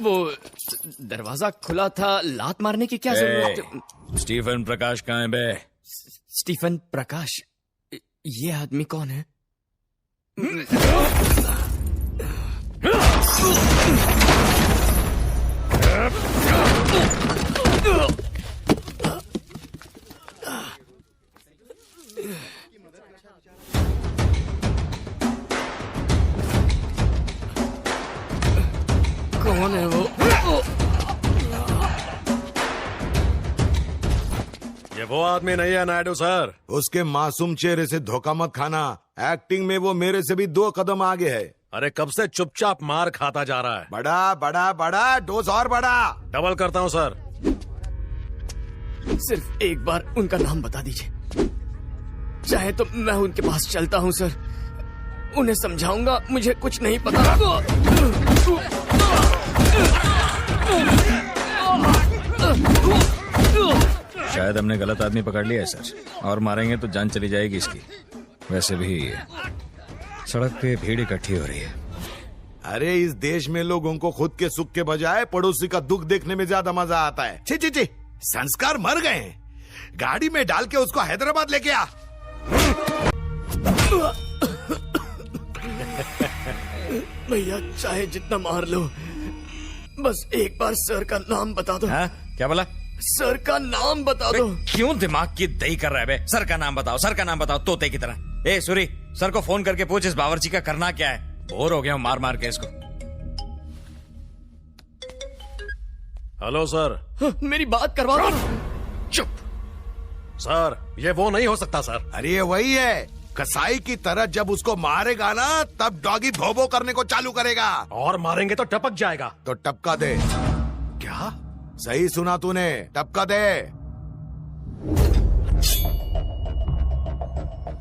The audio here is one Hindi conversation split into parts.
वो दरवाजा खुला था, लात मारने की क्या जरूरत? स्टीफन प्रकाश कहाँ है बे? स्टीफन प्रकाश? ये आदमी कौन है? कौन है वो? ये वो आदमी नहीं है नायडू सर। उसके मासूम चेहरे से धोखा मत खाना। एक्टिंग में वो मेरे से भी 2 कदम आगे है। अरे कब से चुपचाप मार खाता जा रहा है। बड़ा बड़ा बड़ा डोज और बड़ा। डबल करता हूँ सर। सिर्फ एक बार उनका नाम बता दीजिए, चाहे तो मैं उनके पास चलता हूँ सर। उन्हें समझाऊंगा मुझे कुछ नहीं पता। शायद हमने गलत आदमी पकड़ लिया है सर, और मारेंगे तो जान चली जाएगी इसकी। वैसे भी सड़क पे भीड़ इकट्ठी हो रही है। अरे इस देश में लोगों को खुद के सुख के बजाय पड़ोसी का दुख देखने में ज्यादा मजा आता है। छी छी छी, संस्कार मर गए हैं। गाड़ी में डाल के उसको हैदराबाद लेके आ। भैया चाहे जितना मार लो, बस एक बार सर का नाम बता दो। हाँ? क्या बोला? सर का नाम बता दो। क्यों दिमाग की दही कर रहा है बे? सर का नाम बताओ, सर का नाम बताओ, तोते की तरह। ए सूरी, सर को फोन करके पूछ इस बावर्ची का करना क्या है। बोर हो गया हूँ मार मार के इसको। Hello sir. मेरी बात करवा दो। चुप सर, ये वो नहीं हो सकता सर। अरे ये वही है। कसाई की तरह जब उसको मारेगा ना, तब डॉगी भोबो करने को चालू करेगा। और मारेंगे तो टपक जाएगा। तो टपका दे। क्या? सही सुना तूने, टपका दे।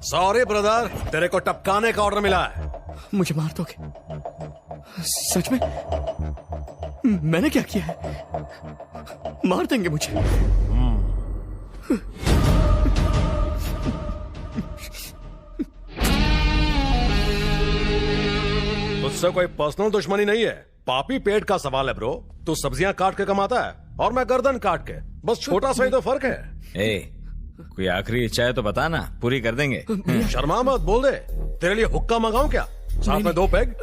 सॉरी ब्रदर, तेरे को टपकाने का ऑर्डर मिला है। मुझे मार दोगे? सच में? मैंने क्या किया है? मार देंगे मुझे? तुझसे कोई पर्सनल दुश्मनी नहीं है, पापी पेट का सवाल है ब्रो। तू सब्जियां काट के कमाता है और मैं गर्दन काट के। बस छोटा सा ही तो फर्क है। ए, कोई आखिरी इच्छा है तो बता ना, पूरी कर देंगे। शर्मा मत, बोल दे। तेरे लिए हुक्का मंगाऊं क्या? साथ में 2 पैग।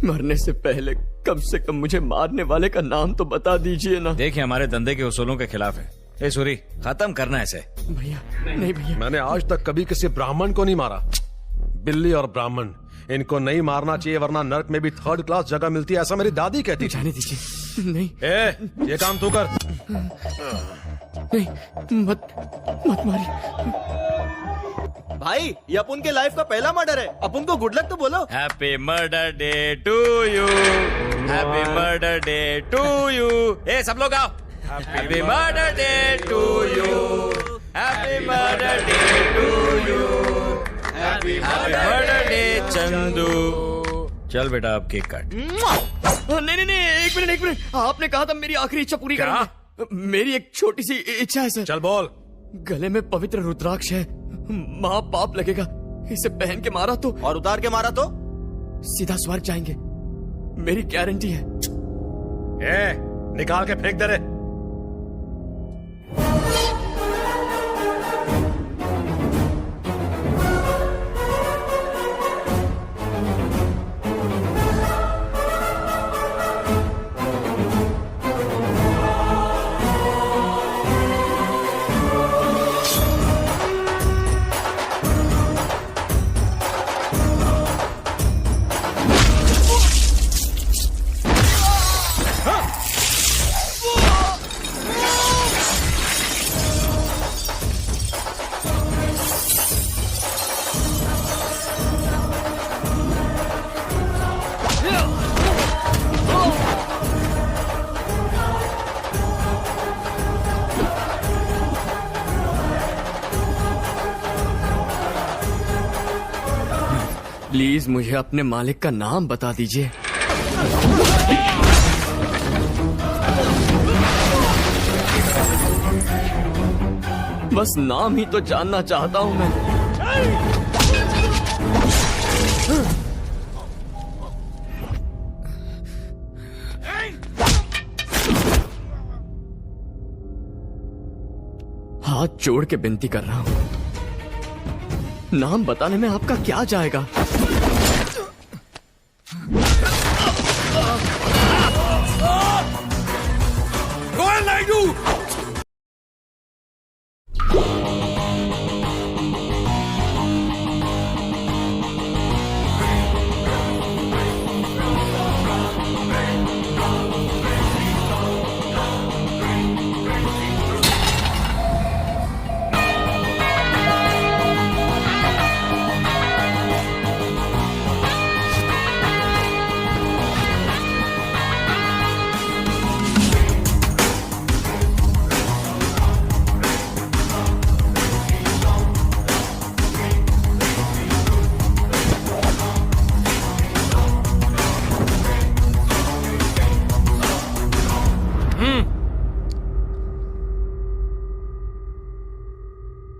मरने से पहले कम से कम मुझे मारने वाले का नाम तो बता दीजिए ना। देखिए हमारे धंधे के उसूलों के खिलाफ है। ए सूरी, खत्म करना ऐसे। भैया नहीं भैया। मैंने आज तक कभी किसी ब्राह्मण को नहीं मारा। बिल्ली और ब्राह्मण, इनको नहीं मारना चाहिए, वरना नर्क में भी 3rd क्लास जगह मिलती है, ऐसा मेरी दादी कहती थी। जाने दीजिए। नहीं ये काम तू कर। नहीं, मत मारिए भाई। ये अपन के लाइफ का पहला मर्डर है, अपन को गुड लक तो बोलो। Happy murder day to you, happy murder day to you. ए सब लोग आओ। Happy murder day to you, happy murder day to you, happy murder day Chandu. चल बेटा अब केक काट। नहीं, एक मिनट। आपने कहा था मेरी आखिरी इच्छा पूरी करेंगे। मेरी एक छोटी सी इच्छा है सर। चल बोल। गले में पवित्र रुद्राक्ष है, माँ पाप लगेगा। इसे पहन के मारा तो, और उतार के मारा तो सीधा स्वर्ग जाएंगे, मेरी गारंटी है। निकाल के फेंक दे रे। प्लीज मुझे अपने मालिक का नाम बता दीजिए। बस नाम ही तो जानना चाहता हूं मैं। हाथ जोड़ के विनती कर रहा हूं, नाम बताने में आपका क्या जाएगा?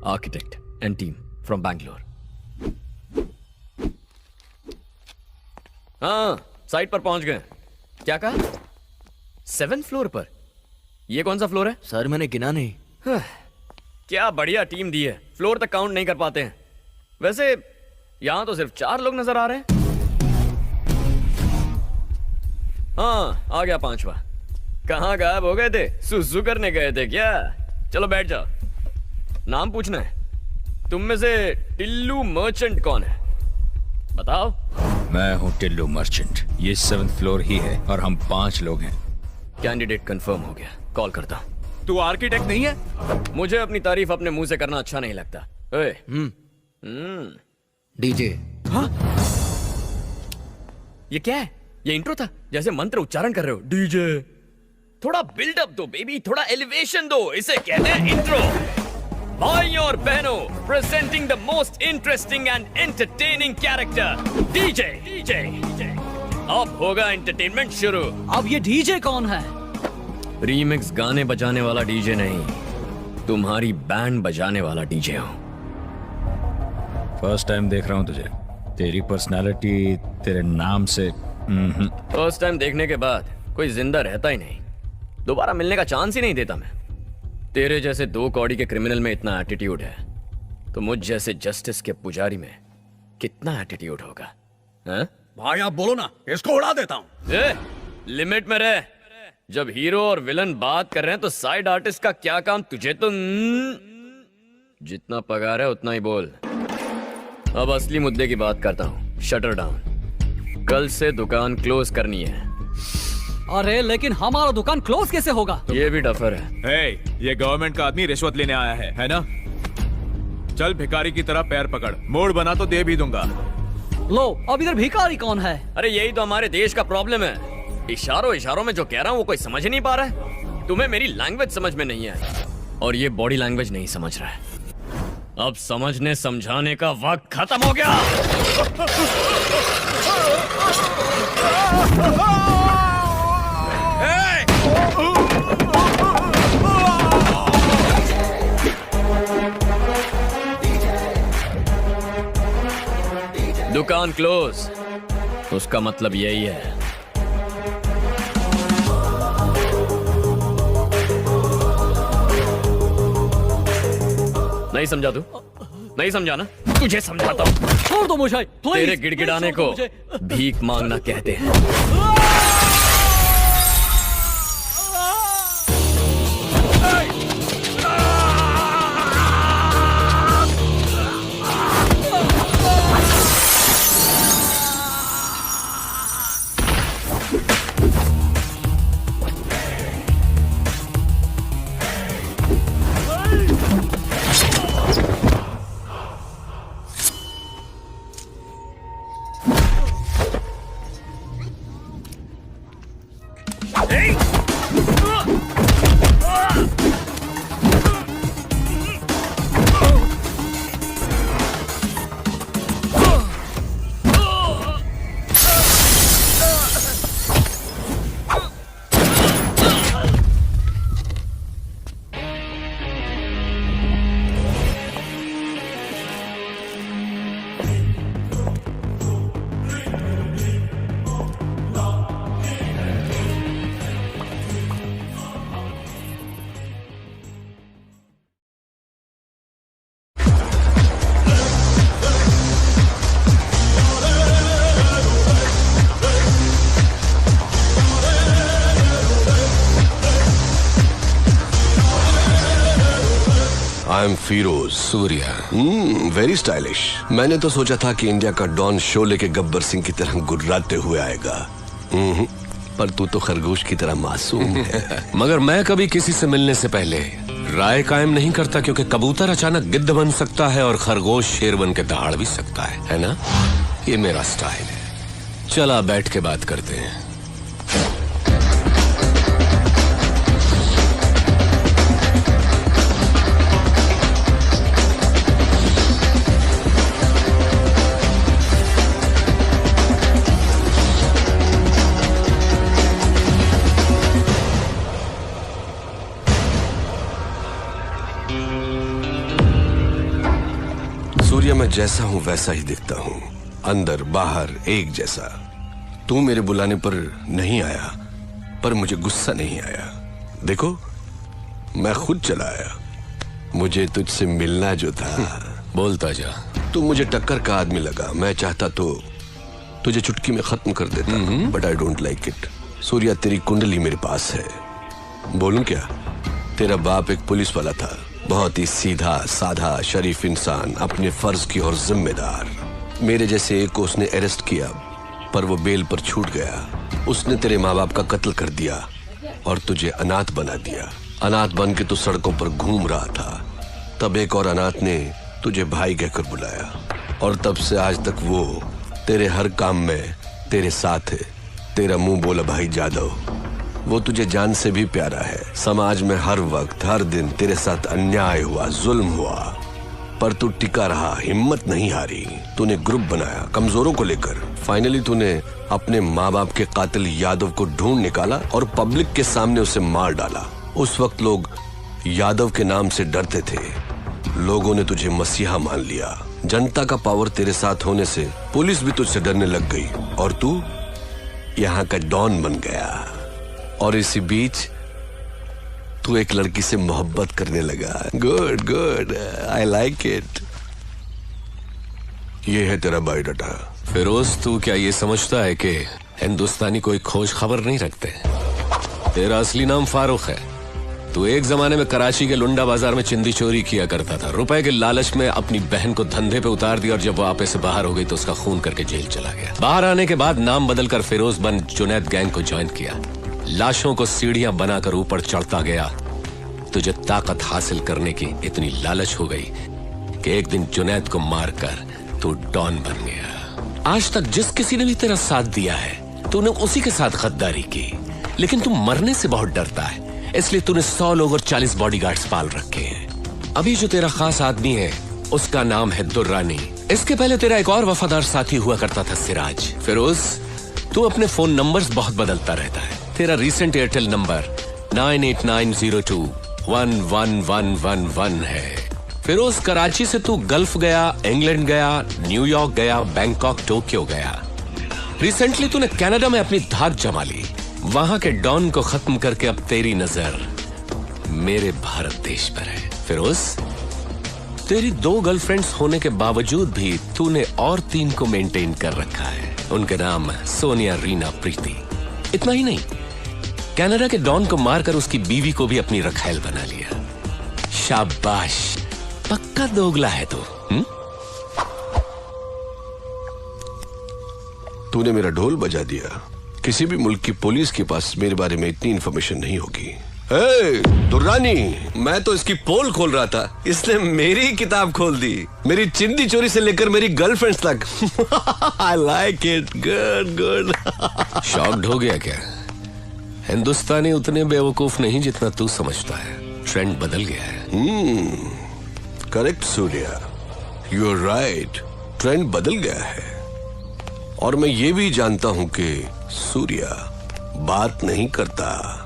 Architect and team from Bangalore. हाँ, साइट पर पहुंच गए। क्या कहा? 7th फ्लोर पर? ये कौन सा फ्लोर है? सर मैंने गिना नहीं। क्या बढ़िया टीम दी है, फ्लोर तक काउंट नहीं कर पाते हैं। वैसे यहां तो सिर्फ 4 लोग नजर आ रहे हैं। हाँ, आ गया 5वां। कहाँ गायब हो गए थे? सुसु करने गए थे क्या? चलो बैठ जाओ। नाम पूछना है। तुम में से टिल्लू मर्चेंट कौन है? बताओ। मैं हूँ टिल्लू मर्चेंट। ये 7th फ्लोर ही है और हम 5 लोग हैं। कैंडिडेट कंफर्म हो गया, कॉल करता हूँ। तू आर्किटेक्ट नहीं है? मुझे अपनी तारीफ अपने मुंह से करना अच्छा नहीं लगता। ओए, डीजे। हाँ? ये क्या है? ये इंट्रो था? जैसे मंत्र उच्चारण कर रहे हो। डीजे। थोड़ा बिल्डअप दो बेबी, थोड़ा एलिवेशन दो। इसे कहते हैं इंट्रो। भाइयों और बहनों, presenting the most interesting and entertaining character, DJ. DJ अब होगा एंटरटेनमेंट शुरू। अब ये डीजे कौन है? रीमिक्स गाने बजाने वाला डीजे नहीं, तुम्हारी बैंड बजाने वाला डीजे हूं। फर्स्ट टाइम देख रहा हूँ तुझे। तेरी पर्सनालिटी तेरे नाम से फर्स्ट टाइम देखने के बाद कोई जिंदा रहता ही नहीं, दोबारा मिलने का चांस ही नहीं देता मैं। तेरे जैसे 2 कौड़ी के क्रिमिनल में इतना एटीट्यूड है, तो मुझ जैसे जस्टिस के पुजारी में कितना एटीट्यूड होगा? हाँ? भाई आप बोलो ना, इसको उड़ा देता हूँ। लिमिट में रह। जब हीरो और विलन बात कर रहे हैं तो साइड आर्टिस्ट का क्या काम? तुझे तो जितना पगार है उतना ही बोल। अब असली मुद्दे की बात करता हूँ। Shutter down. कल से दुकान क्लोज करनी है। अरे लेकिन हमारा दुकान क्लोज कैसे होगा? ये भी डफर है। हे, ये गवर्नमेंट का आदमी रिश्वत लेने आया है ना? चल भिखारी की तरह पैर पकड़, मोड़ बना तो दे भी दूंगा। लो, अब इधर भिखारी कौन है? अरे यही तो हमारे देश का प्रॉब्लम है। इशारों में जो कह रहा हूँ वो कोई समझ ही नहीं पा रहा है। तुम्हें मेरी लैंग्वेज समझ में नहीं है और ये बॉडी लैंग्वेज नहीं समझ रहा है। अब समझने समझाने का वक्त खत्म हो गया। दुकान क्लोज, उसका मतलब यही है। नहीं समझा तू? नहीं समझा ना? तुझे समझाता हूँ। छोड़ दो मुझे, प्लीज। तेरे गिड़गिड़ाने को भीख मांगना कहते हैं। I am Firoz Surya. Very stylish. मैंने तो सोचा था कि इंडिया का डॉन शोले के गब्बर सिंह की तरह गुर्राते हुए आएगा, पर तू तो खरगोश की तरह मासूम है। मगर मैं कभी किसी से मिलने से पहले राय कायम नहीं करता, क्योंकि कबूतर अचानक गिद्ध बन सकता है और खरगोश शेर बन के दहाड़ भी सकता है ना? ये मेरा स्टाइल है। चला बैठ के बात करते हैं। सूर्य, मैं जैसा हूं वैसा ही दिखता हूं, अंदर बाहर एक जैसा। तू मेरे बुलाने पर नहीं आया, पर मुझे गुस्सा नहीं आया। देखो, मैं खुद चला आया। मुझे तुझसे मिलना जो था। बोलता जा। तू मुझे टक्कर का आदमी लगा। मैं चाहता तो तुझे चुटकी में खत्म कर देता, but I don't like it. Surya, तेरी कुंडली मेरे पास है। बोलूं क्या? तेरा बाप एक पुलिस वाला था, बहुत ही सीधा साधा शरीफ इंसान, अपने फर्ज की और जिम्मेदार। मेरे जैसे एक को उसने अरेस्ट किया, पर वो बेल पर छूट गया। उसने तेरे माँ बाप का कत्ल कर दिया और तुझे अनाथ बना दिया। अनाथ बन के तू सड़कों पर घूम रहा था। तब एक और अनाथ ने तुझे भाई कहकर बुलाया, और तब से आज तक वो तेरे हर काम में तेरे साथ है। तेरा मुंह बोला भाई जादव, वो तुझे जान से भी प्यारा है। समाज में हर वक्त हर दिन तेरे साथ अन्याय हुआ, जुल्म हुआ, पर तू टिका रहा, हिम्मत नहीं हारी। तूने ग्रुप बनाया कमजोरों को लेकर। फाइनली तूने अपने माँ बाप के कातिल यादव को ढूंढ निकाला और पब्लिक के सामने उसे मार डाला। उस वक्त लोग यादव के नाम से डरते थे। लोगों ने तुझे मसीहा मान लिया। जनता का पावर तेरे साथ होने से पुलिस भी तुझसे डरने लग गई, और तू यहाँ का डॉन बन गया। और इसी बीच तू एक लड़की से मोहब्बत करने लगा। Good good, I like it. ये है तेरा बायोडाटा। फिरोज, तू क्या ये समझता है कि हिंदुस्तानी कोई खोज खबर नहीं रखते? तेरा असली नाम फारूक है। तू एक जमाने में कराची के लुंडा बाजार में चिंदी चोरी किया करता था। रुपए के लालच में अपनी बहन को धंधे पे उतार दिया, और जब वो आपे से बाहर हो गई तो उसका खून करके जेल चला गया। बाहर आने के बाद नाम बदलकर फिरोज बन जुनैद गैंग को ज्वाइन किया। लाशों को सीढ़ियां बनाकर ऊपर चढ़ता गया। तुझे ताकत हासिल करने की इतनी लालच हो गई कि एक दिन जुनैद को मारकर तू डॉन बन गया। आज तक जिस किसी ने भी तेरा साथ दिया है, तूने उसी के साथ गद्दारी की। लेकिन तू मरने से बहुत डरता है, इसलिए तूने 100 लोग और 40 बॉडीगार्ड्स पाल रखे हैं। अभी जो तेरा खास आदमी है, उसका नाम है दुर्रानी। इसके पहले तेरा एक और वफादार साथी हुआ करता था, सिराज। फिरोज, तू अपने फोन नंबर्स बहुत बदलता रहता है। तेरा रीसेंट एयरटेल नंबर 9890211111 है। फिरोज, कराची से तू गल्फ गया, इंग्लैंड गया, न्यूयॉर्क गया, बैंकॉक, टोक्यो गया। रिसेंटली तूने कनाडा में अपनी धाक जमा ली। वहां के डॉन को खत्म करके अब तेरी नजर मेरे भारत देश पर है। फिरोज, तेरी 2 गर्लफ्रेंड्स होने के बावजूद भी तूने और 3 को मेंटेन कर रखा है। उनके नाम सोनिया, रीना, प्रीति। इतना ही नहीं, कनाडा के डॉन को मारकर उसकी बीवी को भी अपनी रखैल बना लिया। शाबाश, पक्का दोगला है तू। तूने मेरा ढोल बजा दिया। किसी भी मुल्क की पुलिस के पास मेरे बारे में इतनी इंफॉर्मेशन नहीं होगी। दुर्रानी, मैं तो इसकी पोल खोल रहा था, इसने मेरी किताब खोल दी। मेरी चिंदी चोरी से लेकर मेरी गर्लफ्रेंड्स तक। I like it, good good. Shocked हो गया क्या? हिंदुस्तानी उतने बेवकूफ नहीं जितना तू समझता है। ट्रेंड बदल गया है। Correct Surya, you are right. Trend बदल गया है, और मैं ये भी जानता हूं कि सूर्या बात नहीं करता,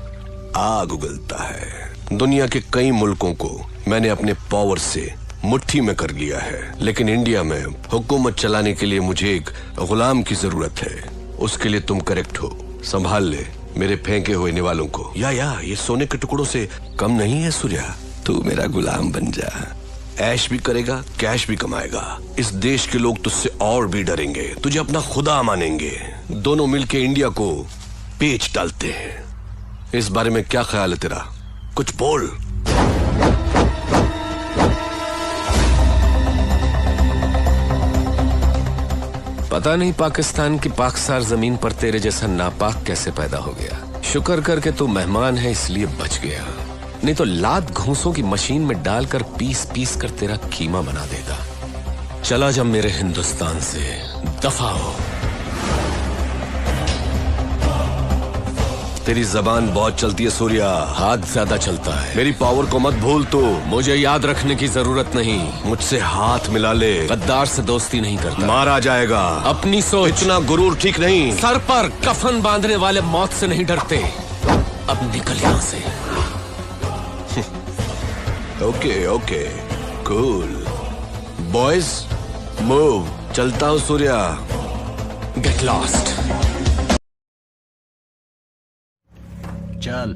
आग उगलता है। दुनिया के कई मुल्कों को मैंने अपने पावर से मुट्ठी में कर लिया है, लेकिन इंडिया में हुकूमत चलाने के लिए मुझे एक गुलाम की जरूरत है। उसके लिए तुम करेक्ट हो। संभाल ले मेरे फेंके हुए निवालों को। या ये सोने के टुकड़ों से कम नहीं है सूर्या। तू मेरा गुलाम बन जा। ऐश भी करेगा, कैश भी कमाएगा। इस देश के लोग तुझसे और भी डरेंगे, तुझे अपना खुदा मानेंगे। दोनों मिलके इंडिया को पेच डालते हैं। इस बारे में क्या ख्याल है तेरा? कुछ बोल। पता नहीं पाकिस्तान की पाकसार जमीन पर तेरे जैसा नापाक कैसे पैदा हो गया। शुक्र करके तू मेहमान है इसलिए बच गया, नहीं तो लात घूंसों की मशीन में डालकर पीस पीस कर तेरा कीमा बना देता। चला जा मेरे हिंदुस्तान से, दफा हो। तेरी जबान बहुत चलती है सूर्या, हाथ ज्यादा चलता है। मेरी पावर को मत भूल तू। मुझे याद रखने की जरूरत नहीं, मुझसे हाथ मिला ले। गद्दार से दोस्ती नहीं करता, मारा जाएगा। अपनी सोच, इतना गुरूर ठीक नहीं। सर पर कफन बांधने वाले मौत से नहीं डरते। अब निकल यहां से। Okay okay cool boys, move. चलता हूं सूर्या, गेट लॉस्ट। चल,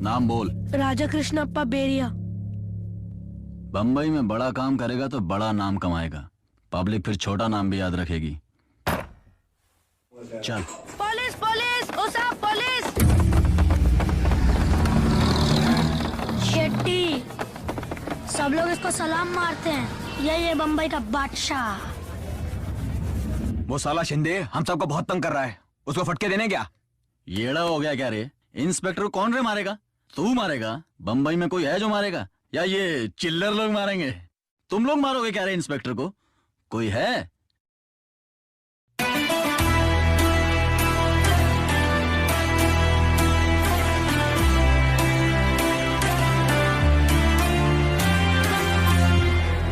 नाम बोल। राजा कृष्णप्पा बेरिया। बम्बई में बड़ा काम करेगा तो बड़ा नाम कमाएगा, पब्लिक फिर छोटा नाम भी याद रखेगी। चल। पुलिस पुलिस, ओ साहब पुलिस। शेट्टी, सब लोग इसको सलाम मारते हैं, यही है बम्बई का बादशाह। वो साला शिंदे हम सबको बहुत तंग कर रहा है, उसको फटके देने क्या? येड़ा हो गया क्या रे? इंस्पेक्टर को कौन रे मारेगा? तू मारेगा? बम्बई में कोई है जो मारेगा, या ये चिल्लर लोग मारेंगे? तुम लोग मारोगे क्या रे इंस्पेक्टर को? कोई है?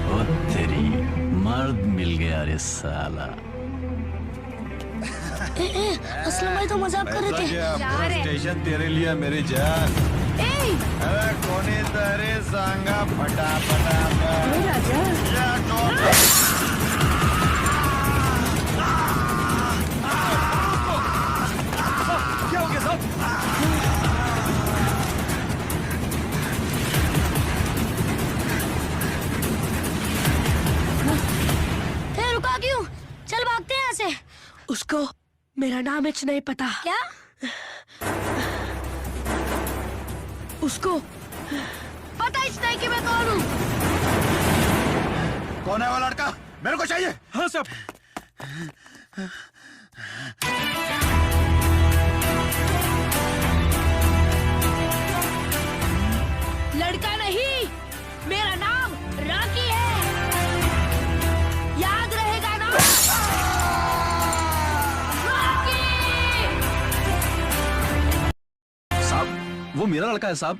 ओ तेरी, मर्द मिल गया रे साला। असलम भाई तो मजाक कर रहे थे। स्टेशन तेरे लिए मेरी जान। अरे कोणी तरी सांगा फटाफट। क्या हो गया साहब? रुका क्यों? चल भागते हैं यहाँ से। उसको मेरा नाम इच नहीं पता। क्या? उसको पता इच नहीं कि मैं कौन हूँ। कौन है वो लड़का? मेरे को चाहिए। हाँ साहब। लड़का नहीं, मेरा नाम राकी है, याद रहेगा ना? साहब, वो मेरा लड़का है साहब,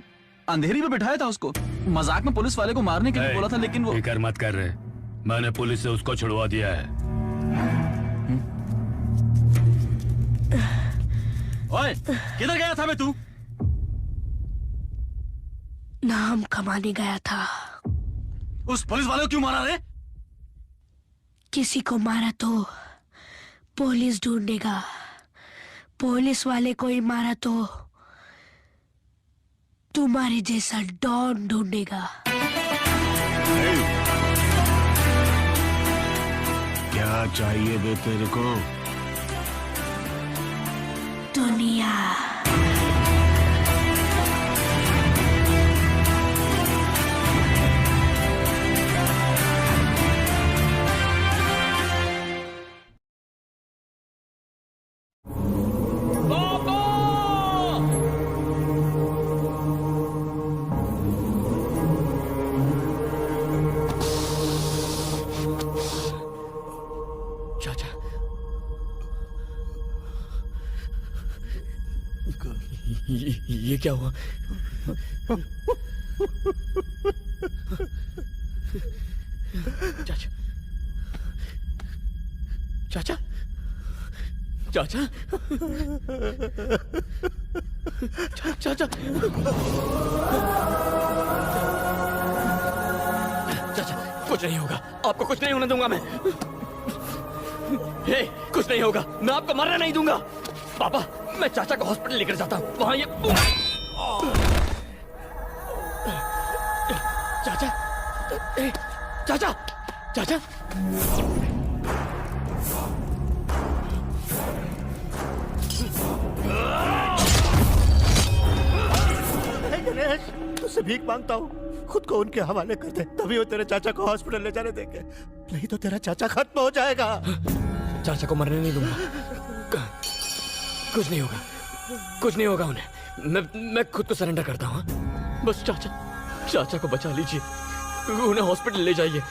अंधेरी में बिठाया था उसको, मजाक में पुलिस वाले को मारने के लिए बोला था, लेकिन वो फिक्र मत कर रहे, मैंने पुलिस से उसको छुड़वा दिया है। ओए, किधर गया था बे तू? नाम कमाने गया था। उस पुलिस वाले को क्यों मारा रे? किसी को मारा तो पुलिस ढूंढेगा, पुलिस वाले को ही मारा तो तुम्हारे जैसा डॉन ढूंढेगा। क्या चाहिए बे तेरे को? दुनिया। चाचा, ये क्या हुआ? चाचा, चाचा, चाचा, चाचा, चाचा, कुछ नहीं होगा, आपको कुछ नहीं होने दूंगा मैं। हे, कुछ नहीं होगा, मैं आपको मरने नहीं दूंगा। पापा, मैं चाचा को हॉस्पिटल लेकर जाता हूँ, वहां ये चाचा, चाचा, चाचा, गणेश, तुझसे भीख मांगता हूँ, खुद को उनके हवाले कर दे, तभी वो तेरे चाचा को हॉस्पिटल ले जाने देंगे, नहीं तो तेरा चाचा खत्म हो जाएगा। चाचा को मरने नहीं दूंगा। कुछ नहीं होगा, कुछ नहीं होगा उन्हें। मैं खुद को सरेंडर करता हूँ। बस चाचा को बचा लीजिए, उन्हें हॉस्पिटल ले जाइए,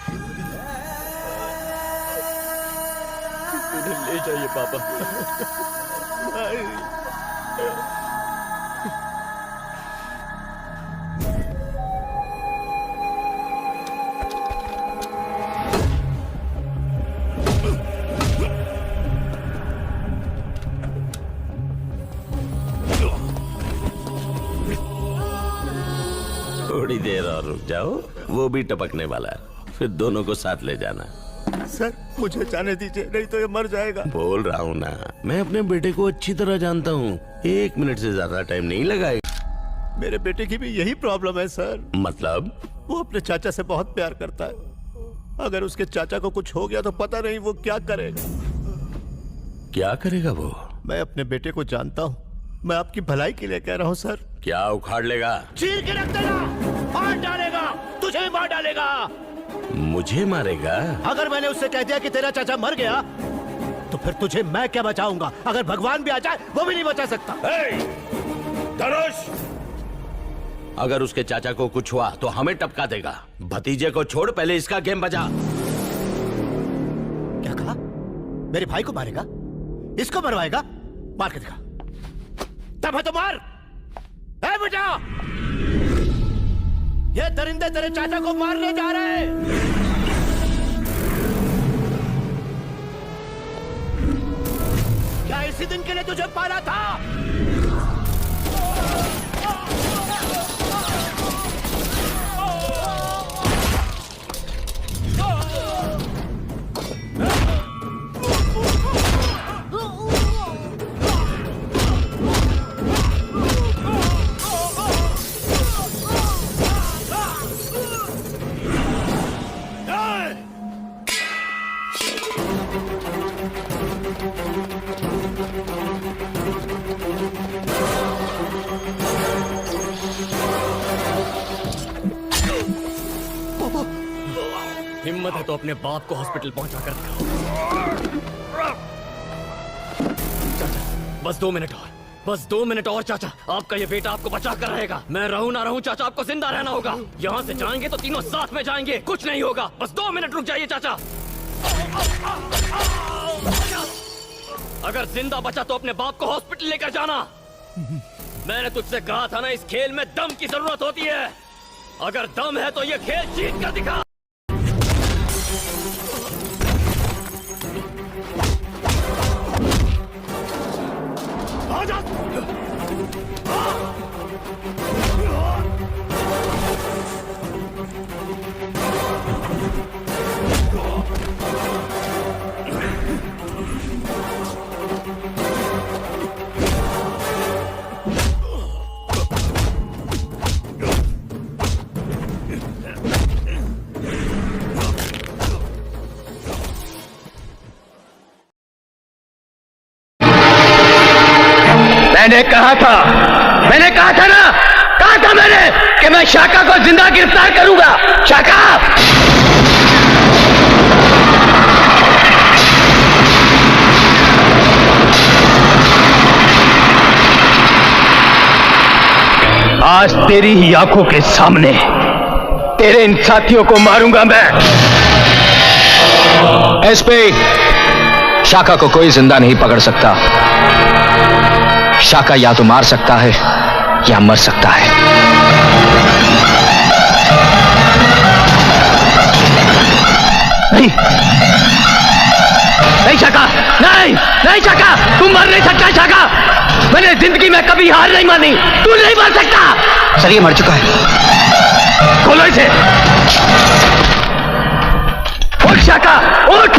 उन्हें ले जाइए पापा। थोड़ी देर और रुक जाओ, वो भी टपकने वाला है, फिर दोनों को साथ ले जाना। सर मुझे जाने दीजिए, नहीं तो ये मर जाएगा। बोल रहा हूँ ना, मैं अपने बेटे को अच्छी तरह जानता हूँ, 1 मिनट से ज्यादा टाइम नहीं लगाएगा। मेरे बेटे की भी यही प्रॉब्लम है सर। मतलब? वो अपने चाचा से बहुत प्यार करता है। अगर उसके चाचा को कुछ हो गया तो पता नहीं वो क्या करेगा। क्या करेगा वो? मैं अपने बेटे को जानता हूँ, मैं आपकी भलाई के लिए कह रहा हूँ सर। क्या उखाड़ लेगा? चीर के रख देगा, मार डालेगा, तुझे भी मार डालेगा। मुझे मारेगा? अगर मैंने उससे कह दिया कि तेरा चाचा मर गया तो फिर तुझे मैं क्या बचाऊंगा? अगर भगवान भी आ जाए वो भी नहीं बचा सकता। धनुष, अगर उसके चाचा को कुछ हुआ तो हमें टपका देगा। भतीजे को छोड़, पहले इसका गेम बजा। क्या कहा? मेरे भाई को मारेगा? इसको मरवाएगा? मार के दिखा, तब है तो मार। ए बेटा, ये दरिंदे तेरे चाचा को मारने जा रहे हैं। क्या इसी दिन के लिए तुझे पाला था? हिम्मत है तो अपने बाप को हॉस्पिटल पहुंचा कर दिखाओ। चाचा बस 2 मिनट और, बस 2 मिनट और चाचा, आपका ये बेटा आपको बचा कर रहेगा। मैं रहूं ना रहूं चाचा, आपको जिंदा रहना होगा। यहाँ से जाएंगे तो तीनों साथ में जाएंगे, कुछ नहीं होगा। बस 2 मिनट रुक जाइए चाचा। अगर जिंदा बचा तो अपने बाप को हॉस्पिटल लेकर जाना। मैंने तुझसे कहा था ना, इस खेल में दम की जरूरत होती है। अगर दम है तो ये खेल जीत कर दिखा। मैंने कहा था ना, कहा था मैंने कि मैं शाका को जिंदा गिरफ्तार करूंगा। शाका, आज तेरी ही आंखों के सामने तेरे इन साथियों को मारूंगा मैं। एसपी, शाका को कोई जिंदा नहीं पकड़ सकता। शाका या तो मार सकता है या मर सकता है। नहीं शाका, नहीं शाका, तुम मर नहीं सकता। शाका, मैंने जिंदगी में कभी हार नहीं मानी, तू नहीं मर सकता। सर ये मर चुका है, खोलो इसे। उठ शाका, उठ,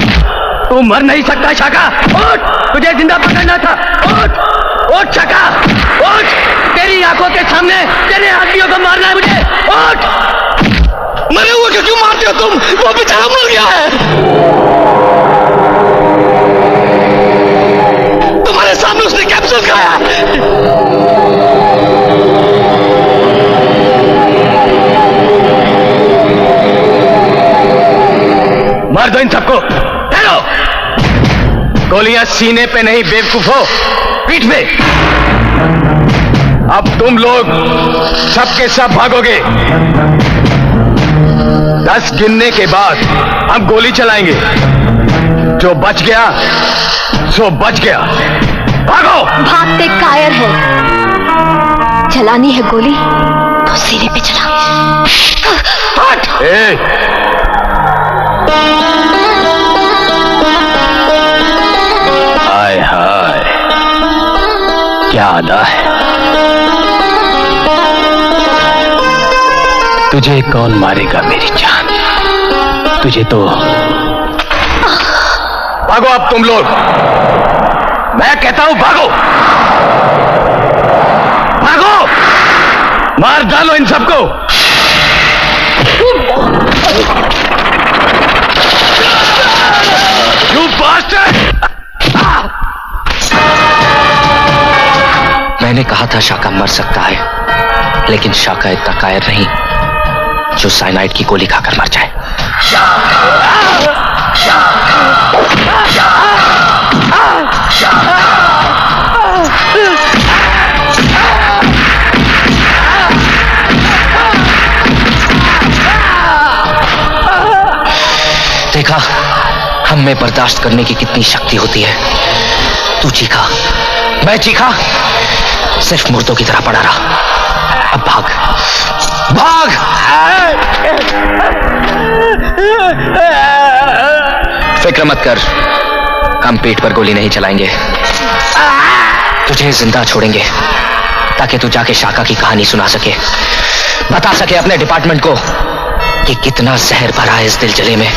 तू मर नहीं सकता। शाका उठ, तुझे जिंदा पकड़ना था। उठ उठ शाका, उठ, तेरी आंखों के सामने तेरे आदमियों को मारना है मुझे। उठ। मरे हुए को क्यों मारते हो तुम? वो बेचारा मर गया है। तुम्हारे सामने उसने कैप्सूल खाया। मार दो इन सबको। हेलो, गोलियां सीने पे नहीं बेवकूफो, पीठ पे। अब तुम लोग सबके सब भागोगे। 10 गिनने के बाद हम गोली चलाएंगे। जो बच गया सो बच गया। भागो। भागते कायर है, चलानी है गोली तो सीने पे चला। हाय हाय, क्या अदा है। तुझे कौन मारेगा मेरी जान, तुझे तो। भागो अब तुम लोग, मैं कहता हूं भागो भागो, मार डालो इन सबको। You bastard! मैंने कहा था शाका मर सकता है, लेकिन शाका इतना कायर नहीं जो साइनाइड की गोली खाकर मर जाए। देखा हम में बर्दाश्त करने की कितनी शक्ति होती है। तू चीखा, मैं चीखा, सिर्फ मुर्दों की तरह पड़ा रहा। अब भाग भाग। फिक्र मत कर, हम पीठ पर गोली नहीं चलाएंगे, तुझे जिंदा छोड़ेंगे ताकि तू जाके शाका की कहानी सुना सके, बता सके अपने डिपार्टमेंट को कि कितना जहर भरा है इस दिलजले में।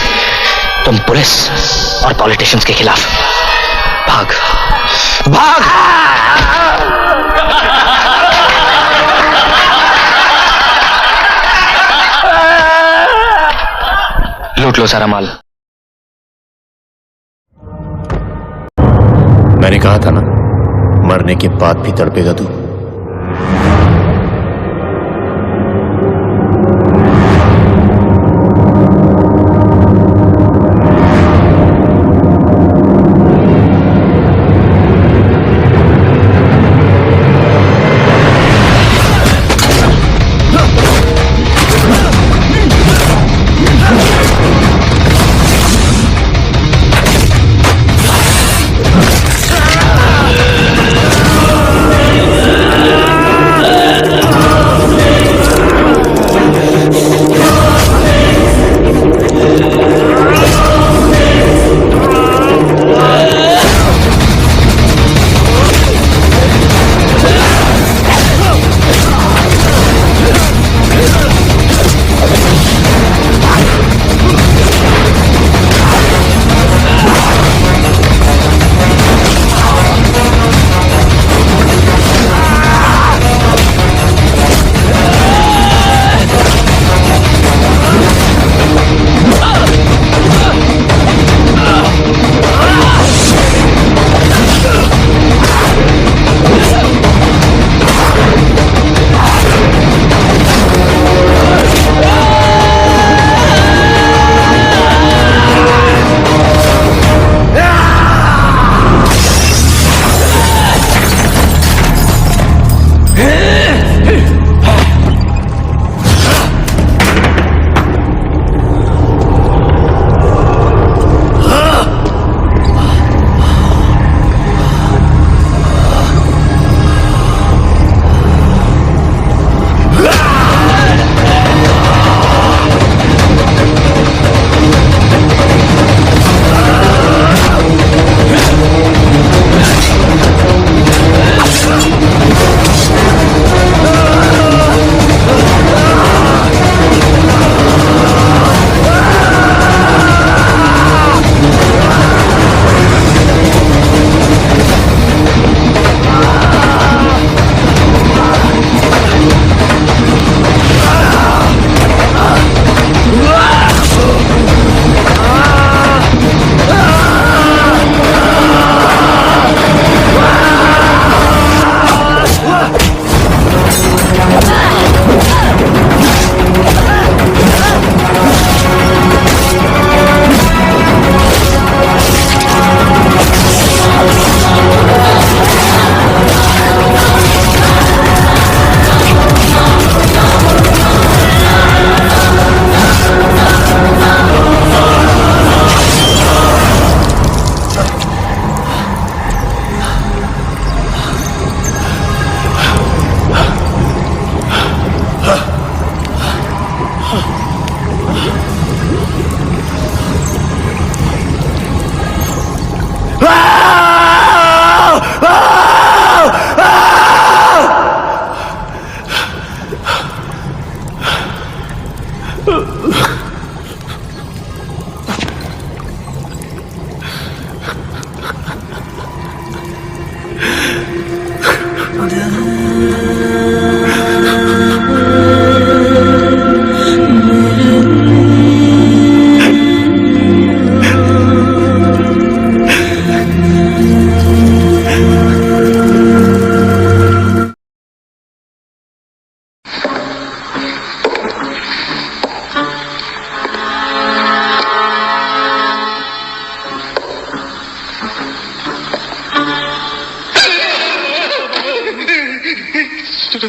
तुम पुलिस और पॉलिटिशियंस के खिलाफ भाग भाग। लूट लो सारा माल। मैंने कहा था ना, मरने के बाद भी तड़पेगा तू।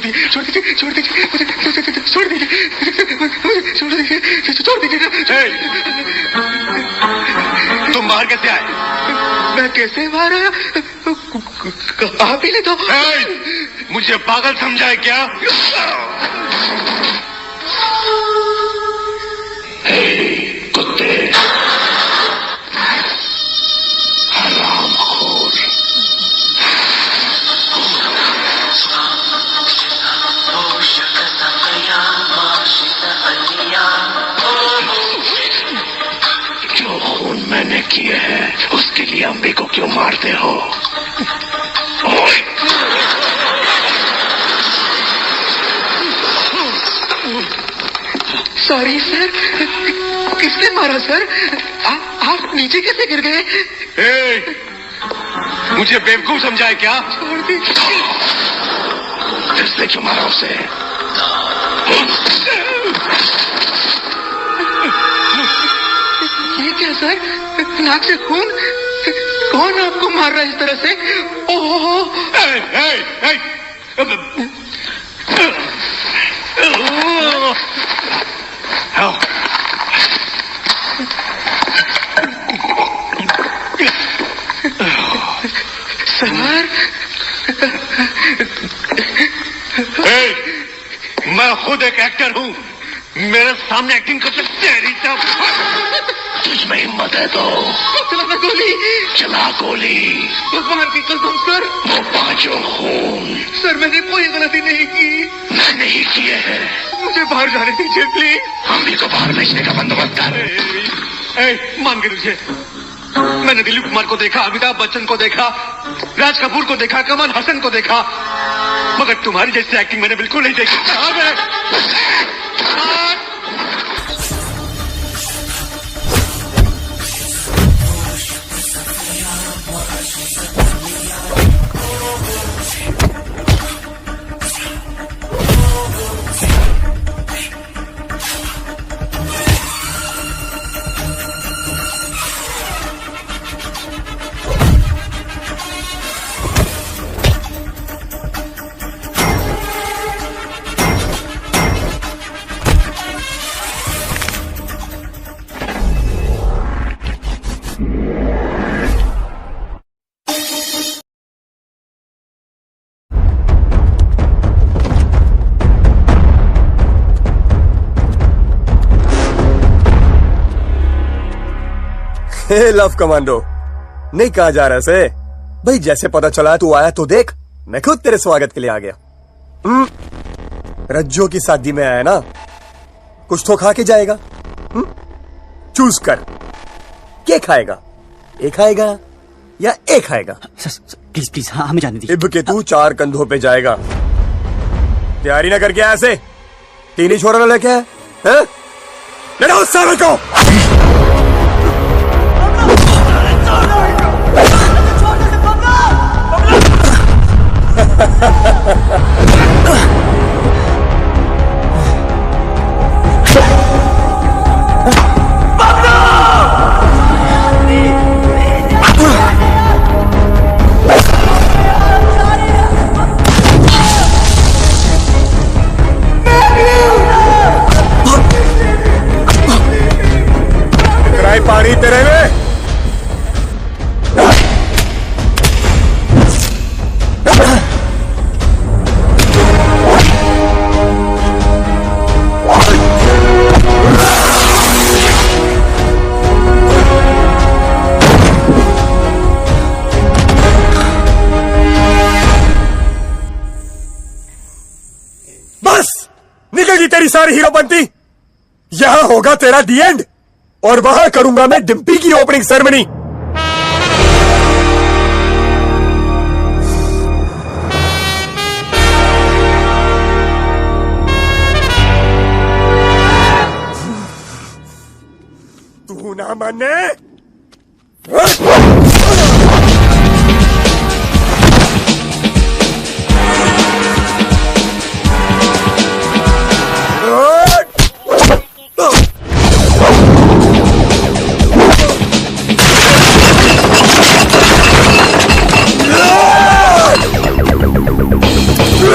दीजिए, छोड़ दीजिए, छोड़ दीजिए, छोड़ दीजिए, छोड़ दीजिए, छोड़ दीजिए। तुम बाहर कैसे आए? मैं कैसे बाहर आया? आप ही ने तो। मुझे पागल समझा है क्या? कुत्ते, हरामखोर, जो खून मैंने किए हैं उसके लिए अम्बी को क्यों मारते हो? सॉरी सर, किसने मारा सर? आप नीचे कैसे गिर गए? मुझे बेवकूफ समझा है क्या? छोड़ दीजिए। फिर से क्यों मारा उसे? ये क्या सर, नाक से खून? कौन आपको मार रहा है इस तरह से? ओह, सर, मैं खुद एक एक्टर हूँ, मेरे सामने एक्टिंग करते तेरी सब। तुझमें हिम्मत है तो चला गोली, चला गोली। भगवान की कसम सर, वो पांचों खून। सर मैंने कोई गलती नहीं की। मैंने ही किए हैं। मुझे बाहर जाने दीजिए प्लीज। अम्बी को बाहर भेजने का बंदोबस्त कर। मान के तुझे, मैंने दिलीप कुमार को देखा, अमिताभ बच्चन को देखा, राज कपूर को देखा, कमल हसन को देखा, मगर तुम्हारी जैसी एक्टिंग मैंने बिल्कुल नहीं देखी। लव कमांडो, नहीं कहा जा रहा से भाई, जैसे पता चला तू आया तो देख, मैं खुद तेरे स्वागत के लिए आ गया। रज्जो की शादी में आया ना, कुछ तो खा के जाएगा। चूज कर, क्या खाएगा? एक खाएगा या एक खाएगा? प्लीज प्लीज, हाँ हमें जाने दीजिए। इब के तू 4 कंधों पे जाएगा। तैयारी ना करके ऐसे 3 ही छोरा लेके आया है? ले लो उस सारे को। पानी तेरे में। बस निकल गई तेरी सारी हीरोपंती। यहां होगा तेरा दी एंड, और वहां करूंगा मैं डिम्पी की ओपनिंग सेरेमनी। तू ना माने?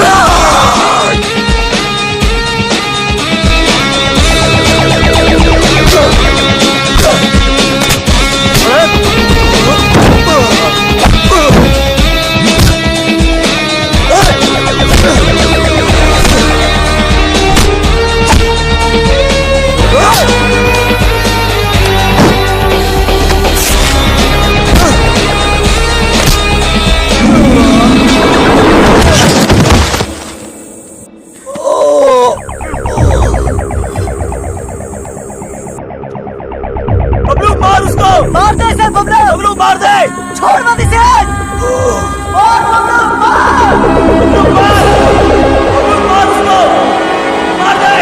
Ah! मार उसको, मार दे इसे बबलू, मार दे, छोड़ मत इसे, मार बबलू, मार उसको, मार दे,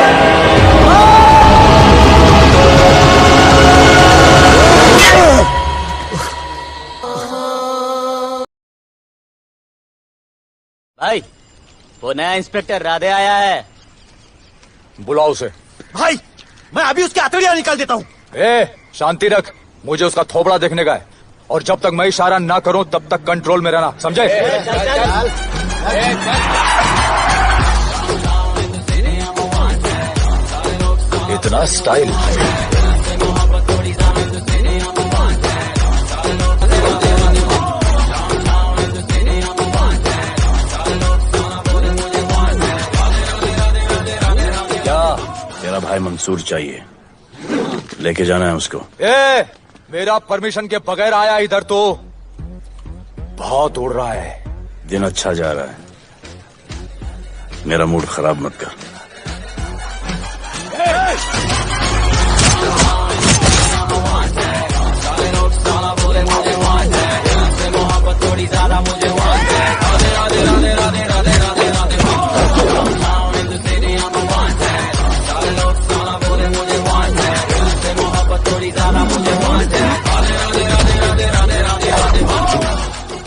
भाई वो नया इंस्पेक्टर राधे आया है। बुलाओ उसे। भाई मैं अभी उसकी हथेलियां निकाल देता हूँ। शांति रख, मुझे उसका थोबड़ा देखने का है, और जब तक मैं इशारा ना करूं तब तक कंट्रोल में रहना, समझे? इतना स्टाइल। तेरा भाई मंसूर चाहिए, लेके जाना है उसको। मेरा परमिशन के बगैर आया इधर तो। बहुत उड़ रहा है। दिन अच्छा जा रहा है, मेरा मूड खराब मत कर।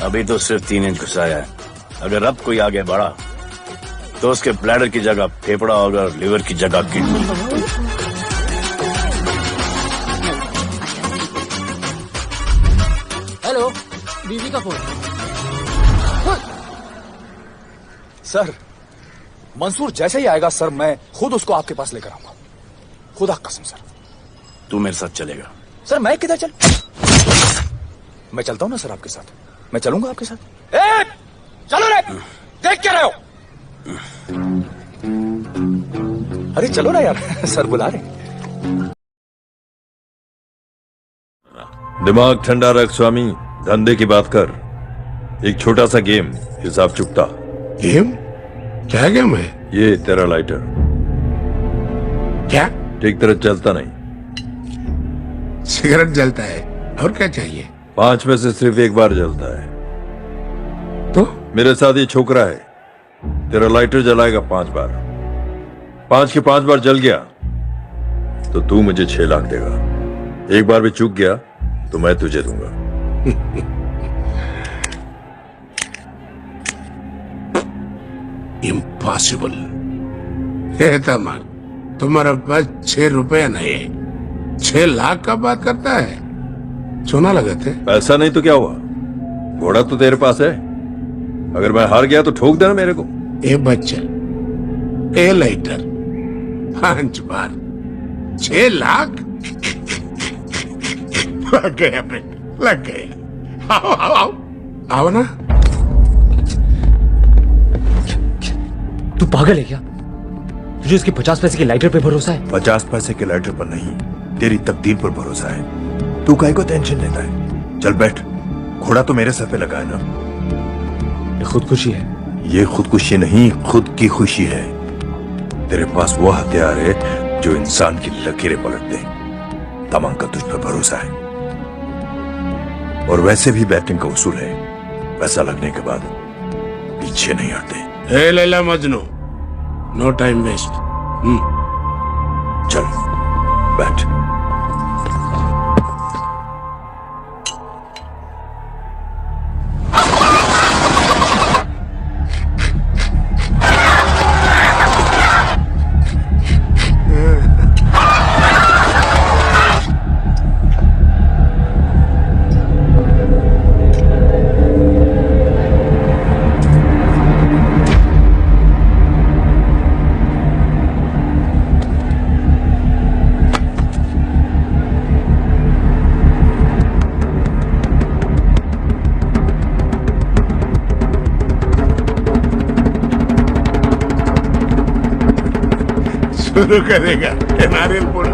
अभी तो सिर्फ 3 इंच घुसाया है, अगर अब कोई आगे बढ़ा तो उसके ब्लैडर की जगह फेफड़ा होगा, लिवर की जगह किडनी। हेलो, बीवी का फोन। सर, मंसूर जैसे ही आएगा सर, मैं खुद उसको आपके पास लेकर आऊंगा, खुदा कसम सर। तू मेरे साथ चलेगा? सर मैं किधर चल? मैं चलता हूं ना सर आपके साथ, मैं चलूंगा आपके साथ। चलो रे, देख क्या रहे हो? अरे चलो ना यार, सर बुला रहे। दिमाग ठंडा रख स्वामी, धंधे की बात कर। एक छोटा सा गेम, हिसाब चुकता। गेम? क्या गेम है? ये तेरा लाइटर। क्या? ठीक तरह चलता नहीं। सिगरेट जलता है, और क्या चाहिए? 5 में से सिर्फ एक बार जलता है। तो मेरे साथ ये छोकरा है, तेरा लाइटर जलाएगा 5 बार। 5 के 5 बार जल गया तो तू मुझे 6 लाख देगा। एक बार भी चूक गया तो मैं तुझे दूंगा। इम्पॉसिबल। तुम्हारा पास 6 रुपया नहीं है, 6 लाख का बात करता है। सोना लगाते? पैसा नहीं तो क्या हुआ, घोड़ा तो तेरे पास है। अगर मैं हार गया तो ठोक देना मेरे को। ए बच्चा, ए लाइटर, 5 बार 6 लाख। लग गया बेटा, लग गया। आओ आओ आओ, आओ ना। तू पागल है क्या? तुझे उसके 50 पैसे के लाइटर पे भरोसा है? 50 पैसे के लाइटर पर नहीं, तेरी तकदीर पर भरोसा है। तू काहे को टेंशन लेता है? चल बैठ, घोड़ा तो मेरे सर पे लगा है ना। ये खुदकुशी है। ये खुदकुशी नहीं, खुद की खुशी है। तेरे पास वो हथियार है जो इंसान की लकीरें पलट दे। तमाम का तुझ पर भरोसा है, और वैसे भी बैटिंग का उसूल है, पैसा लगने के बाद पीछे नहीं हटते। ए Laila Majnu, no time waste. चल बैठ। शुरू करेगा नारियलपुर।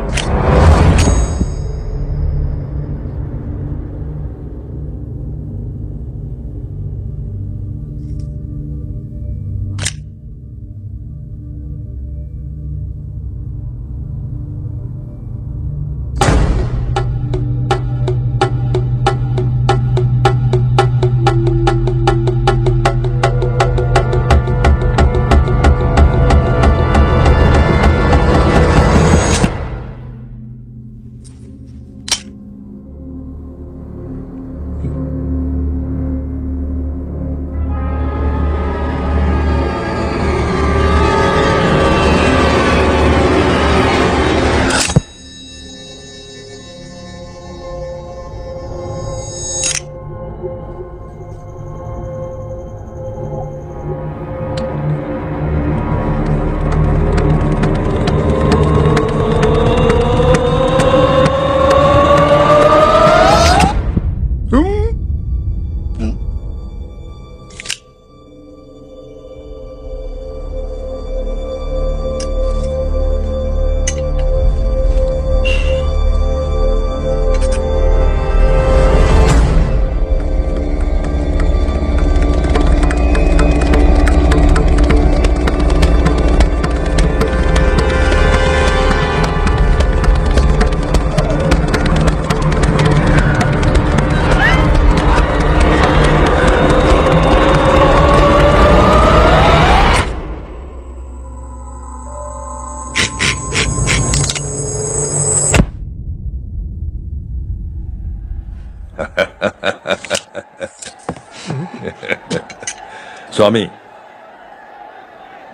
स्वामी,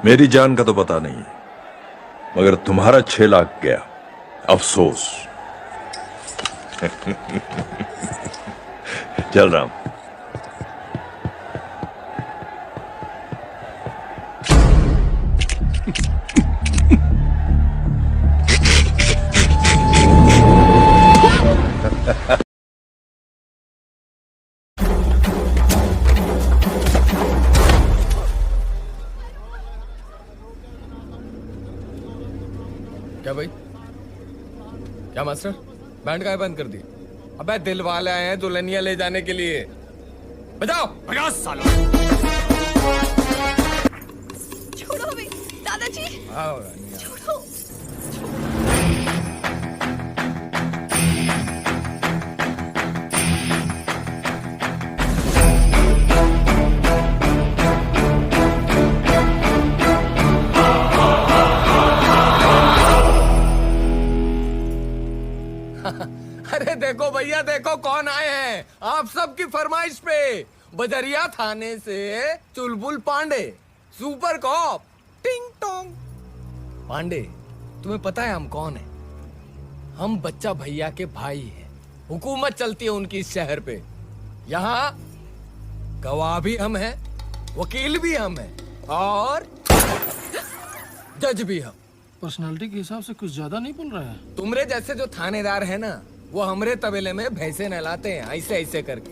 मेरी जान का तो पता नहीं, मगर तुम्हारा 6 लाख गया, अफसोस। चल राम। क्या भाई? क्या मास्टर, बैंड का बंद कर दी? अबे दिल वाले आए हैं दुल्हनिया ले जाने के लिए। बजाओ 50 सालों। छोड़ो अभी दादाजी, छोड़ो। अरे देखो भैया, देखो कौन आए हैं आप सबकी फरमाइश पे। बजरिया थाने से चुलबुल पांडे, सुपर कॉप, टिंग टोंग। पांडे, तुम्हें पता है हम कौन है? हम बच्चा भैया के भाई हैं। हुकूमत चलती है उनकी इस शहर पे। यहाँ गवाह भी हम हैं, वकील भी हम हैं और जज भी हम। पर्सनालिटी के हिसाब से कुछ ज्यादा नहीं बोल रहा है। तुमरे जैसे जो थानेदार है ना, वो हमरे तबेले में भैंसे नहलाते हैं ऐसे ऐसे करके।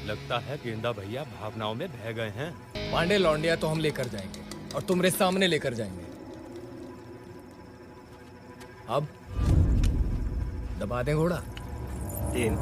लगता है गेंदा भैया भावनाओं में बह गए हैं। पांडे लौंडिया तो हम लेकर जाएंगे और तुमरे सामने लेकर जाएंगे। अब दबा दें घोड़ा। 3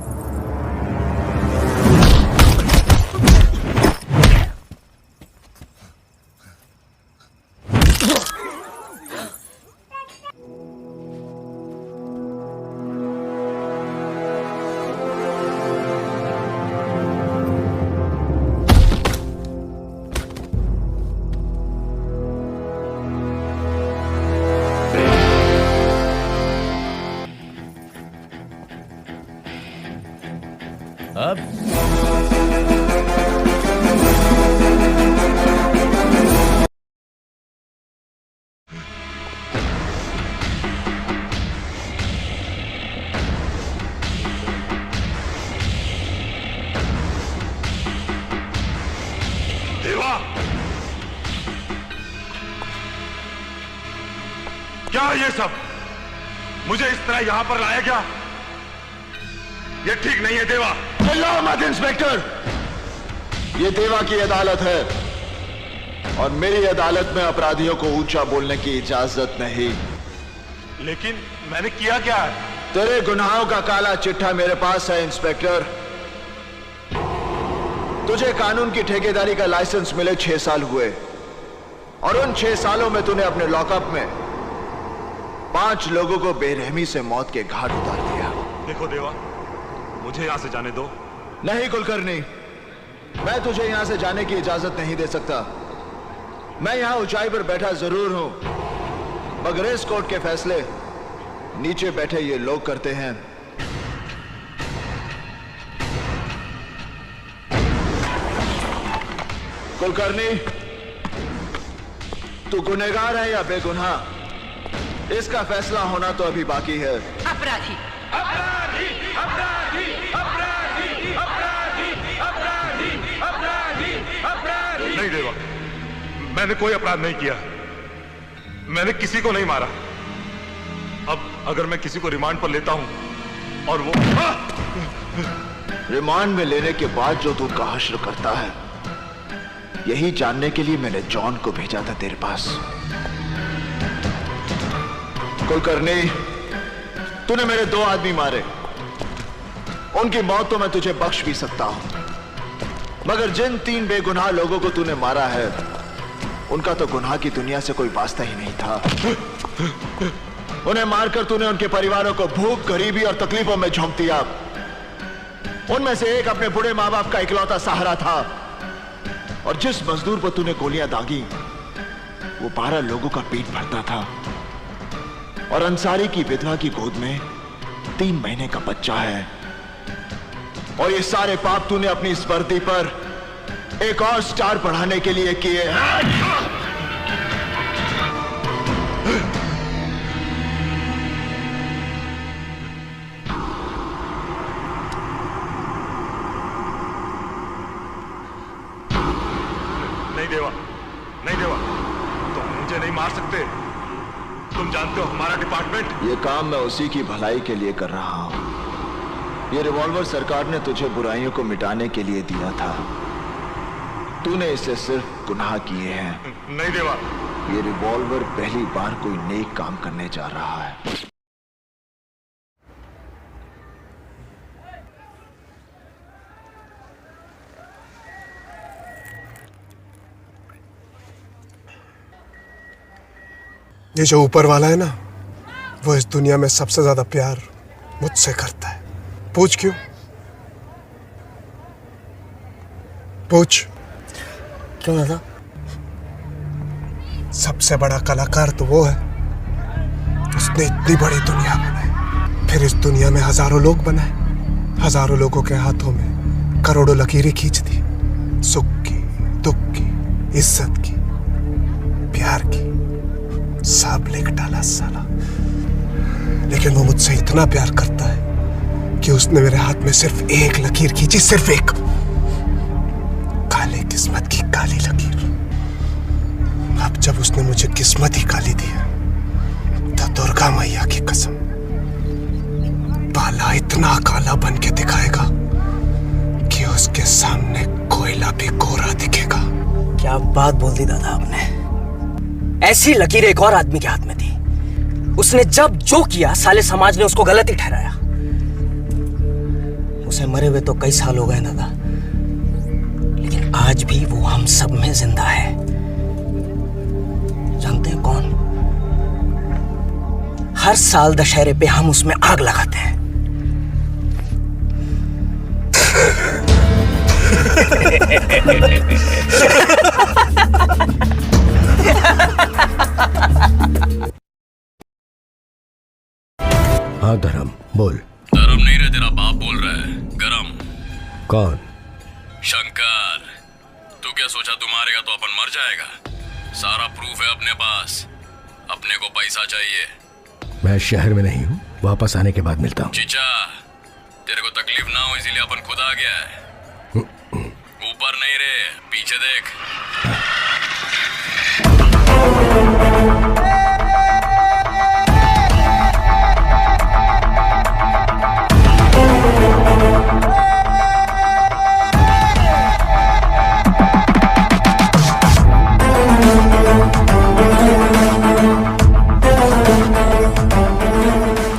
अब देवा, क्या ये सब? मुझे इस तरह यहां पर लाया गया, ये ठीक नहीं है देवा। चिल्लाओ मत इंस्पेक्टर, ये देवा की अदालत है और मेरी अदालत में अपराधियों को ऊंचा बोलने की इजाजत नहीं। लेकिन मैंने किया क्या है? तेरे गुनाहों का काला चिट्ठा मेरे पास है इंस्पेक्टर। तुझे कानून की ठेकेदारी का लाइसेंस मिले 6 साल हुए और उन 6 सालों में तूने अपने लॉकअप में 5 लोगों को बेरहमी से मौत के घाट उतार दिया। देखो देवा, मुझे यहां से जाने दो। नहीं कुलकर्णी, मैं तुझे यहां से जाने की इजाजत नहीं दे सकता। मैं यहां ऊंचाई पर बैठा जरूर हूं, मगर इस कोर्ट के फैसले नीचे बैठे ये लोग करते हैं। कुलकर्णी, तू गुनहगार है या बेगुनाह, इसका फैसला होना तो अभी बाकी है। अपराधी अपराधी अपराधी अपराधी अपराधी अपराधी अपराधी अपराधी। नहीं देवा, मैंने कोई अपराध नहीं किया, मैंने किसी को नहीं मारा। अब अगर मैं किसी को रिमांड पर लेता हूं और वो रिमांड में लेने के बाद जो तू उनका हश्र करता है, यही जानने के लिए मैंने जॉन को भेजा था तेरे पास। कुलकर्णी, तूने मेरे 2 आदमी मारे, उनकी मौत तो मैं तुझे बख्श भी सकता हूं, मगर जिन 3 बेगुनाह लोगों को तूने मारा है, उनका तो गुनाह की दुनिया से कोई वास्ता ही नहीं था। उन्हें मारकर तूने उनके परिवारों को भूख, गरीबी और तकलीफों में झोंक दिया। उनमें से एक अपने बूढ़े मां बाप का इकलौता सहारा था, और जिस मजदूर पर तूने गोलियां दागी, वो 12 लोगों का पेट भरता था, और अंसारी की विधवा की गोद में 3 महीने का बच्चा है। और ये सारे पाप तूने अपनी इस वर्दी पर एक और स्टार बढ़ाने के लिए किए हैं। नहीं देवा, नहीं देवा, तुम मुझे नहीं मार सकते। तुम जानते हो हमारा डिपार्टमेंट। ये काम मैं उसी की भलाई के लिए कर रहा हूं। ये रिवॉल्वर सरकार ने तुझे बुराइयों को मिटाने के लिए दिया था। तूने इससे सिर्फ गुनाह किए हैं। नहीं देवा, ये रिवॉल्वर पहली बार कोई नेक काम करने जा रहा है। ये जो ऊपर वाला है ना, वो इस दुनिया में सबसे ज्यादा प्यार मुझसे करता है। पूछ क्यों? पूछ क्यों दादा? सबसे बड़ा कलाकार तो वो है, उसने इतनी बड़ी दुनिया बनाई, फिर इस दुनिया में हजारों लोग बनाए, हजारों लोगों के हाथों में करोड़ों लकीरें खींच दी, सुख की, दुख की, इज्जत की, प्यार की, सब लिख डाला साला। लेकिन वो मुझसे इतना प्यार करता है कि उसने मेरे हाथ में सिर्फ एक लकीर खींची, सिर्फ एक, काले किस्मत की काली लकीर। अब जब उसने मुझे किस्मत ही काली दी है, तो दुर्गा मैया की कसम, बाला इतना काला बन के दिखाएगा कि उसके सामने कोयला भी गोरा दिखेगा। क्या बात बोल दी दादा आपने। ऐसी लकीर एक और आदमी के हाथ में थी, उसने जब जो किया साले समाज ने उसको गलत ही ठहराया। उसे मरे हुए तो कई साल हो गए दादा, लेकिन आज भी वो हम सब में जिंदा है। जानते हैं कौन? हर साल दशहरे पे हम उसमें आग लगाते हैं। हाँ धर्म बोल। धर्म नहीं रे, तेरा बाप बोल रहा है। गरम। कौन? शंकर। तू क्या सोचा तू मारेगा तो अपन मर जाएगा? सारा प्रूफ है अपने पास। अपने को पैसा चाहिए। मैं शहर में नहीं हूँ, वापस आने के बाद मिलता हूँ। चीचा, तेरे को तकलीफ ना हो इसीलिए अपन खुद आ गया है। ऊपर नहीं रे, पीछे देख।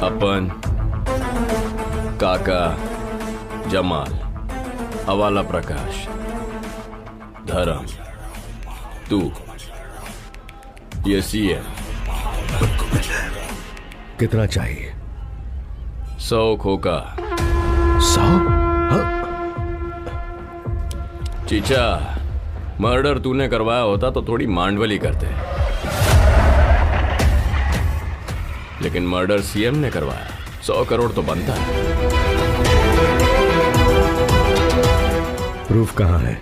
अपन, काका, जमाल, हवाला प्रकाश, धर्म, तू, ये सीएम। कितना चाहिए? 100 खोका। 100? चीचा, मर्डर तूने करवाया होता तो थोड़ी मांडवली करते, लेकिन मर्डर सीएम ने करवाया, 100 करोड़ तो बनता है। प्रूफ कहाँ है?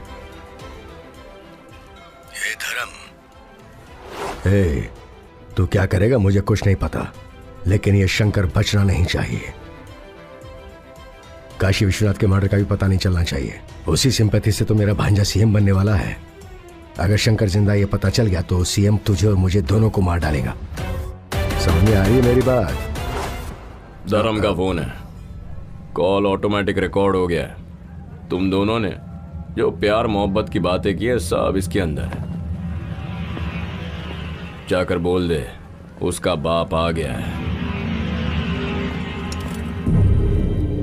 हे धर्म। ए, तू क्या करेगा मुझे कुछ नहीं पता, लेकिन ये शंकर बचना नहीं चाहिए। काशी विश्वनाथ के मर्डर का भी पता नहीं चलना चाहिए। उसी सिंपैथी से तो मेरा भांजा सीएम बनने वाला है। अगर शंकर जिंदा ये पता चल गया तो सीएम तुझे और मुझे दोनों को मार डालेगा। समझ में आ रही है मेरी बात? धर्म का फोन है, कॉल ऑटोमेटिक रिकॉर्ड हो गया है। तुम दोनों ने जो प्यार मोहब्बत की बातें की है सब इसके अंदर है। जाकर बोल दे उसका बाप आ गया है।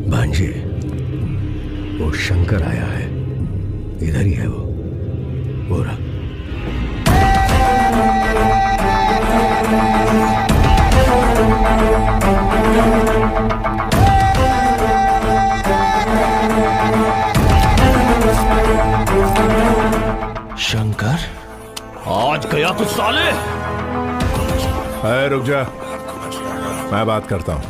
भांजे, वो शंकर आया है, इधर ही है वो रहा। शंकर आज गया कुछ साले। रुक जा, मैं बात करता हूं।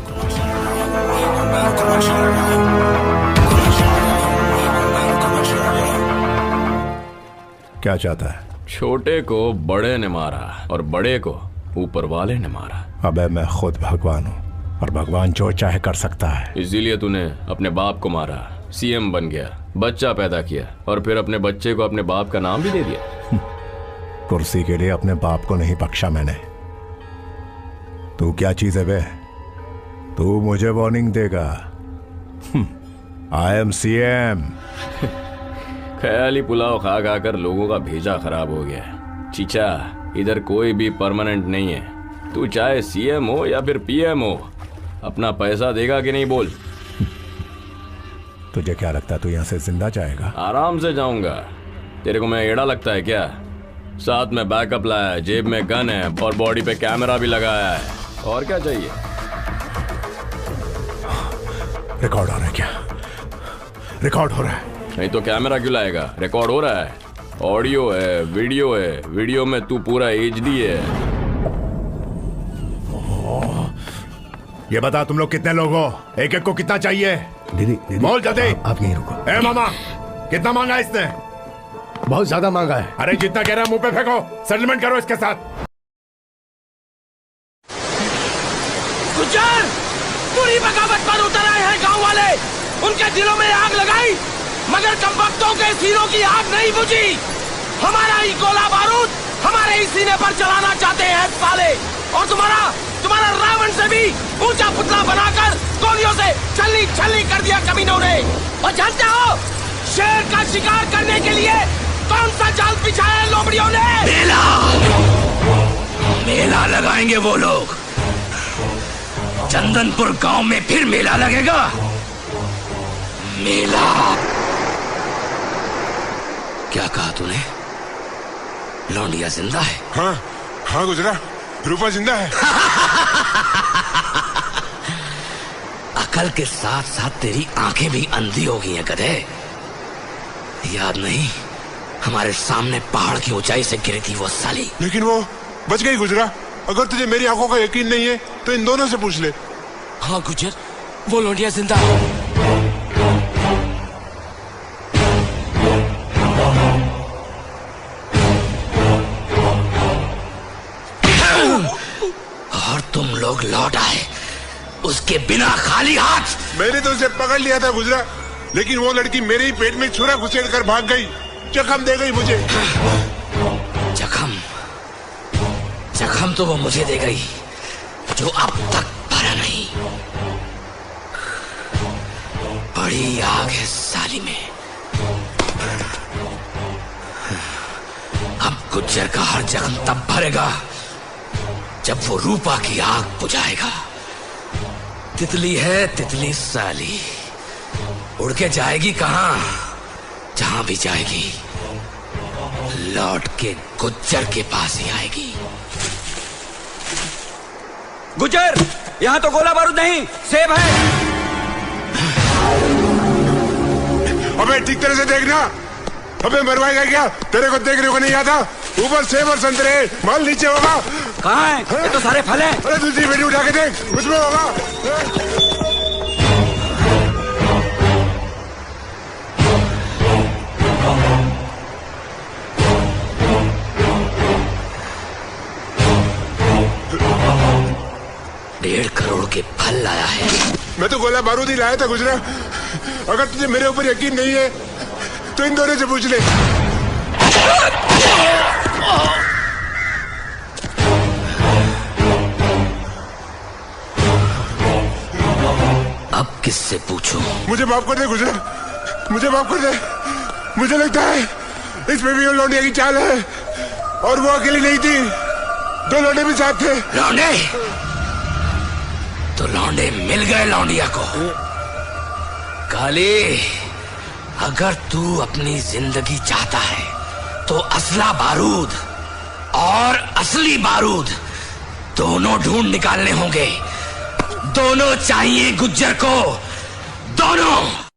क्या चाहता है? छोटे को बड़े ने मारा और बड़े को ऊपर वाले ने मारा। अबे मैं खुद भगवान हूँ और भगवान जो चाहे कर सकता है। इसीलिए तूने अपने बाप को मारा, सीएम बन गया, बच्चा पैदा किया और फिर अपने बच्चे को अपने बाप का नाम भी दे दिया। कुर्सी के लिए अपने बाप को नहीं बख्शा मैंने। तू क्या चीज है बे? तू मुझे वार्निंग देगा? I am CM. ख्याली पुलाव खा खा कर लोगों का भेजा खराब हो गया। चीचा, इधर कोई भी परमानेंट नहीं है। तू चाहे सीएम हो या फिर पीएम हो, अपना पैसा देगा कि नहीं बोल? तुझे क्या लगता है तू यहाँ से जिंदा जाएगा? आराम से जाऊंगा। तेरे को मैं एड़ा लगता है क्या? साथ में बैकअप लाया है, जेब में गन है और बॉडी पे कैमरा भी लगाया है। और क्या चाहिए? रिकॉर्ड हो रहा है क्या? रिकॉर्ड हो रहा है? नहीं तो कैमरा क्यों लाएगा? रिकॉर्ड हो रहा है। ऑडियो है, वीडियो है। वीडियो में तू पूरा एचडी है। ये बता तुम लोग कितने लोग हो? एक एक को कितना चाहिए? दीदी बोल जल्दी। आप यहीं रुको। ए मामा, कितना मांगा इसने? बहुत ज्यादा मांगा है। अरे जितना कह रहा है मुंह पे फेंको। सेटलमेंट करो इसके साथ। गुज्जर, पूरी बगावत पर उतर आए हैं गांव वाले। उनके दिलों में आग लगाई, मगर कमबख्तों के सीनों की आग नहीं बुझी। हमारा ही गोला बारूद हमारे ही सीने पर चलाना चाहते हैं साले। और तुम्हारा रावण से भी ऊंचा पुतला बनाकर गोलियों से छलनी छलनी कर दिया कमीनों ने। और जानते हो शेर का शिकार करने के लिए कौन सा जाल बिछाया है लोमड़ियों ने? मेला लगाएंगे वो लोग। चंदनपुर गांव में फिर मेला लगेगा। मेला। क्या कहा तूने? लौंडिया जिंदा है? हाँ हाँ गुजरा, रूपा जिंदा है। अकल के साथ साथ तेरी आंखें भी अंधी हो गई हैं गधे। याद नहीं, हमारे सामने पहाड़ की ऊंचाई से गिरी थी वो साली। लेकिन वो बच गई गुजरा। अगर तुझे मेरी आंखों का यकीन नहीं है तो इन दोनों से पूछ ले। हाँ गुज्जर, वो लौंडिया जिंदा है। और तुम लोग लौट आए उसके बिना खाली हाथ। मैंने तो उसे पकड़ लिया था गुजरा, लेकिन वो लड़की मेरे ही पेट में छुरा घुसेड़ कर भाग गई। जख्म दे गई मुझे। जख्म तो वो मुझे दे गई जो अब तक भरा नहीं। बड़ी आग है साली में। अब गुज्जर का हर जख्म तब भरेगा जब वो रूपा की आग बुझाएगा। तितली है तितली साली, उड़ के जाएगी कहां? जहां भी जाएगी लौट के गुज्जर के पास ही आएगी। गुज्जर, यहाँ तो गोला बारूद नहीं, सेब है। अबे ठीक तरह से देखना। अबे मरवाएगा क्या? तेरे को देखने को नहीं आता? ऊपर सेब और संतरे, माल नीचे होगा। कहाँ है? ये तो सारे फल हैं। अरे दूसरी पेटी उठा के देख, उसमें होगा। $1.5 करोड़ के फल लाया है। मैं तो गोला बारूद ही लाया था गुजरा। अगर तुझे मेरे ऊपर यकीन नहीं है तो इन दोनों से पूछ ले। अब किससे पूछूं? मुझे माफ कर दे गुजरा, मुझे माफ कर दे। मुझे लगता है इसमें भी वो लौंडिया की चाल है। और वो अकेली नहीं थी, 2 लौंडे भी साथ थे। लौंडे? तो लौंडे मिल गए लौंडिया को। काली, अगर तू अपनी जिंदगी चाहता है तो असला बारूद और असली बारूद दोनों ढूंढ निकालने होंगे। दोनों चाहिए गुज्जर को, दोनों।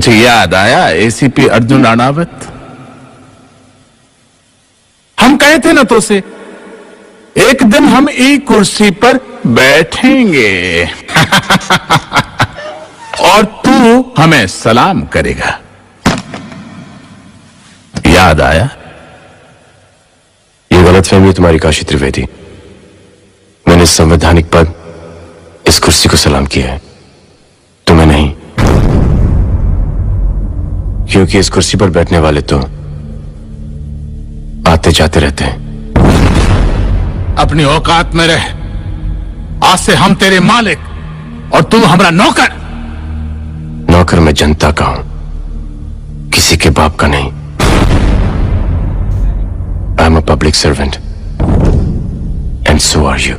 तुझे याद आया एसीपी अर्जुन राणावत? हम कहे थे ना तो से एक दिन हम एक कुर्सी पर बैठेंगे और तू हमें सलाम करेगा। याद आया? ये गलतफहमी है तुम्हारी काशी त्रिवेदी। मैंने संवैधानिक पद इस कुर्सी को सलाम किया है, तुम्हें नहीं। क्योंकि इस कुर्सी पर बैठने वाले तो आते जाते रहते हैं। अपनी औकात में रह। आज से हम तेरे मालिक और तू हमारा नौकर। नौकर मैं जनता का हूं, किसी के बाप का नहीं। I am a public servant and so are you.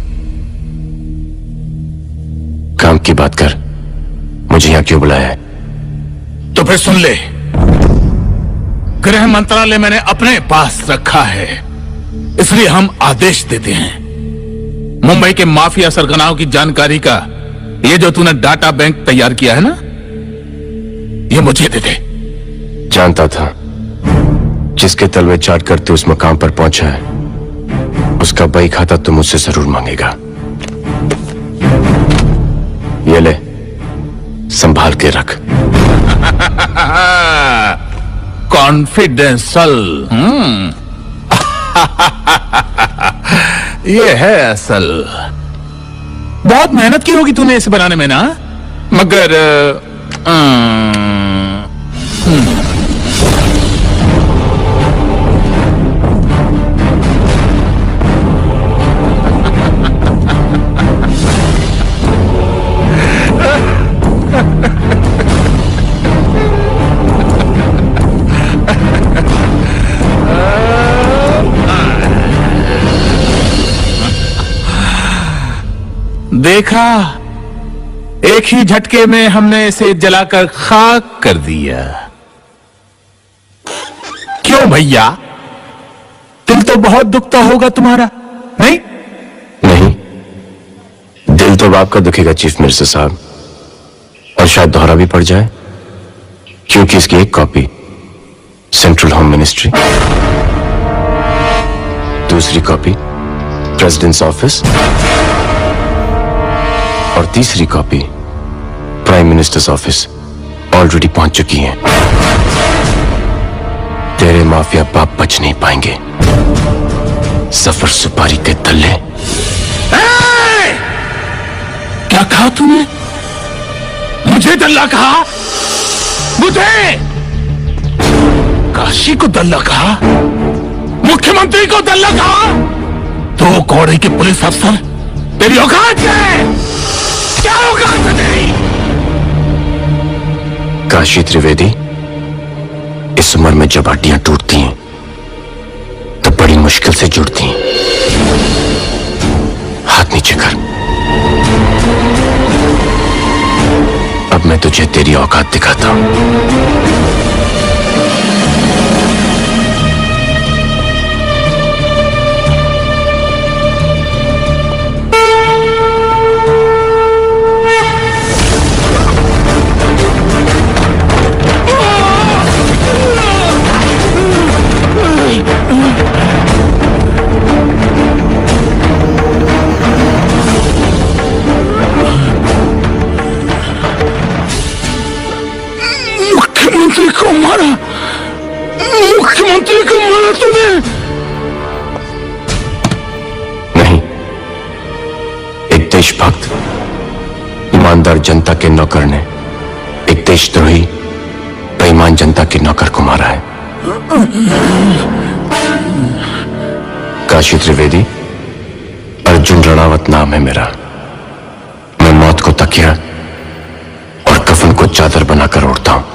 काम की बात कर, मुझे यहां क्यों बुलाया है? तो फिर सुन ले, गृह मंत्रालय मैंने अपने पास रखा है, इसलिए हम आदेश देते हैं। मुंबई के माफिया सरगनाओं की जानकारी का ये जो तूने डाटा बैंक तैयार किया है ना, ये मुझे दे दे। जानता था जिसके तलवे चाट करते उस मकाम पर पहुंचा है, उसका बही खाता तो मुझसे जरूर मांगेगा। ये ले, संभाल के रख। कॉन्फिडेंशियल। ये है असल। बहुत मेहनत की होगी तूने इसे बनाने में ना, मगर देखा, एक ही झटके में हमने इसे जलाकर खाक कर दिया। क्यों भैया, दिल तो बहुत दुखता होगा तुम्हारा, नहीं? नहीं, दिल तो बाप का दुखेगा चीफ मिनिस्टर साहब, और शायद दोहरा भी पड़ जाए, क्योंकि इसकी एक कॉपी सेंट्रल होम मिनिस्ट्री, दूसरी कॉपी प्रेसिडेंट्स ऑफिस और तीसरी copy prime minister's office already पहुंच चुकी है। तेरे माफिया बाप बच नहीं पाएंगे। सफर सुपारी के तल्ले। क्या कहा तूने? मुझे दल्ला कहा? मुझे? काशी को दल्ला कहा? मुख्यमंत्री को दल्ला कहा? तो कौड़े के पुलिस अफसर, तेरी औकात है? क्या औकात है तेरी? काशी त्रिवेदी, इस उम्र में जब हड्डियां टूटती हैं तो बड़ी मुश्किल से जुड़ती हैं। हाथ नीचे कर। अब मैं तुझे तेरी औकात दिखाता हूं। मुख्यमंत्री को मारा? मुख्यमंत्री को मारा तूने? नहीं, एक देशभक्त ईमानदार जनता के नौकर ने एक देशद्रोही बेईमान जनता के नौकर को मारा है। काशी त्रिवेदी, अर्जुन राणावत नाम है मेरा। मैं मौत को तकिया और कफन को चादर बनाकर ओढ़ता हूं।